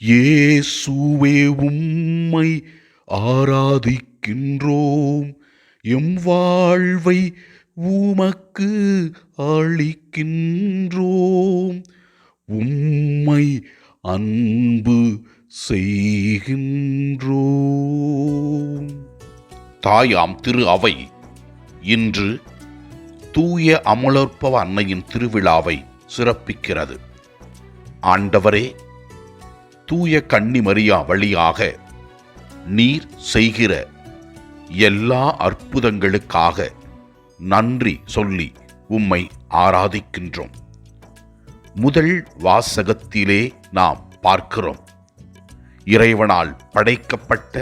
இயேசுவே உம்மை ஆராதிக்கின்றோம், எம் வாழ்வை உமக்கு அளிக்கின்றோம், உம்மை அன்பு செய்கின்றோம். தாயாம் திரு அவை இன்று தூய அமலோற்பவ அன்னையின் திருவிழாவை சிறப்பிக்கிறது. ஆண்டவரே, தூய கன்னி மரியா வழியாக நீர் செய்கிற எல்லா அற்புதங்களுக்காக நன்றி சொல்லி உம்மை ஆராதிக்கின்றோம். முதல் வாசகத்திலே நாம் பார்க்கிறோம், இறைவனால் படைக்கப்பட்ட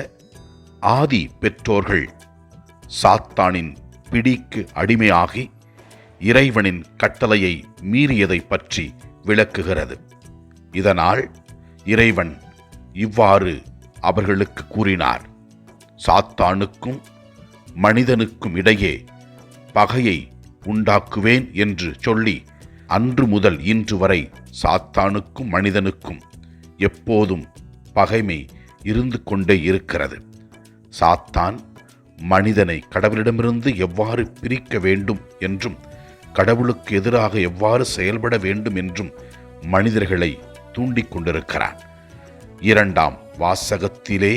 ஆதி பெற்றோர்கள் சாத்தானின் பிடிக்கு அடிமையாகி இறைவனின் கட்டளையை மீறியதை பற்றி விளக்குகிறது. இதனால் இறைவன் இவ்வாறு அவர்களுக்கு கூறினார்: சாத்தானுக்கும் மனிதனுக்கும் இடையே பகையை உண்டாக்குவேன் என்று சொல்லி, அன்று முதல் இன்று வரை சாத்தானுக்கும் மனிதனுக்கும் எப்போதும் பகைமை இருந்து கொண்டே இருக்கிறது. சாத்தான் மனிதனை கடவுளிடமிருந்து எவ்வாறு பிரிக்க வேண்டும் என்றும் கடவுளுக்கு எதிராக எவ்வாறு செயல்பட வேண்டும் என்றும் மனிதர்களை தூண்டிக் கொண்டிருக்கிறான். இரண்டாம் வாசகத்திலே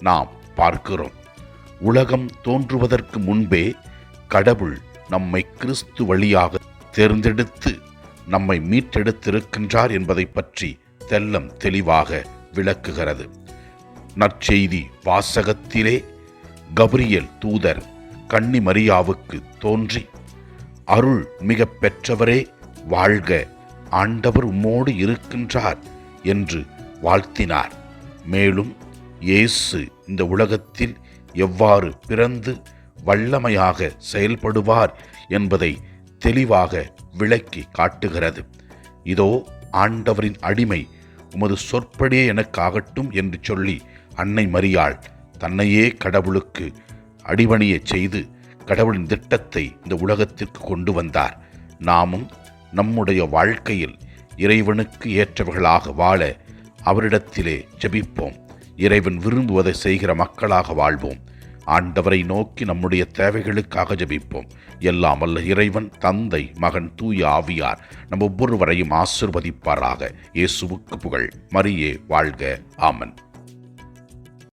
நாம் பார்க்கிறோம், உலகம் தோன்றுவதற்கு முன்பே கடவுள் நம்மை கிறிஸ்து வழியாக தேர்ந்தெடுத்து நம்மை மீட்டெடுத்திருக்கின்றார் என்பதை பற்றி தெல்லம் தெளிவாக விளக்குகிறது. நற்செய்தி வாசகத்திலே கபிரியேல் தூதர் கன்னி மரியாவுக்கு தோன்றி, அருள் மிக பெற்றவரே வாழ்க, ஆண்டவர் உம்மோடு இருக்கின்றார் என்று வாழ்த்தினார். மேலும் இயேசு இந்த உலகத்தில் எவ்வாறு பிறந்து வல்லமையாக செயல்படுவார் என்பதை தெளிவாக விளக்கி காட்டுகிறது. இதோ ஆண்டவரின் அடிமை, உமது சொற்படியே எனக்கு ஆகட்டும் என்று சொல்லி அன்னை மரியாள் தன்னையே கடவுளுக்கு அடிபணிய செய்து கடவுளின் திட்டத்தை இந்த உலகத்திற்கு கொண்டு வந்தார். நாமும் நம்முடைய வாழ்க்கையில் இறைவனுக்கு ஏற்றவர்களாக வாழ அவரிடத்திலே ஜெபிப்போம். இறைவன் விரும்புவதை செய்கிற மக்களாக வாழ்வோம். ஆண்டவரை நோக்கி நம்முடைய தேவைகளுக்காக ஜெபிப்போம். எல்லாம் வல்ல இறைவன் தந்தை, மகன், தூய ஆவியார் நம் ஒவ்வொருவரையும் ஆசீர்வதிப்பாராக. இயேசுவுக்கு புகழ். மரியே வாழ்க. ஆமன்.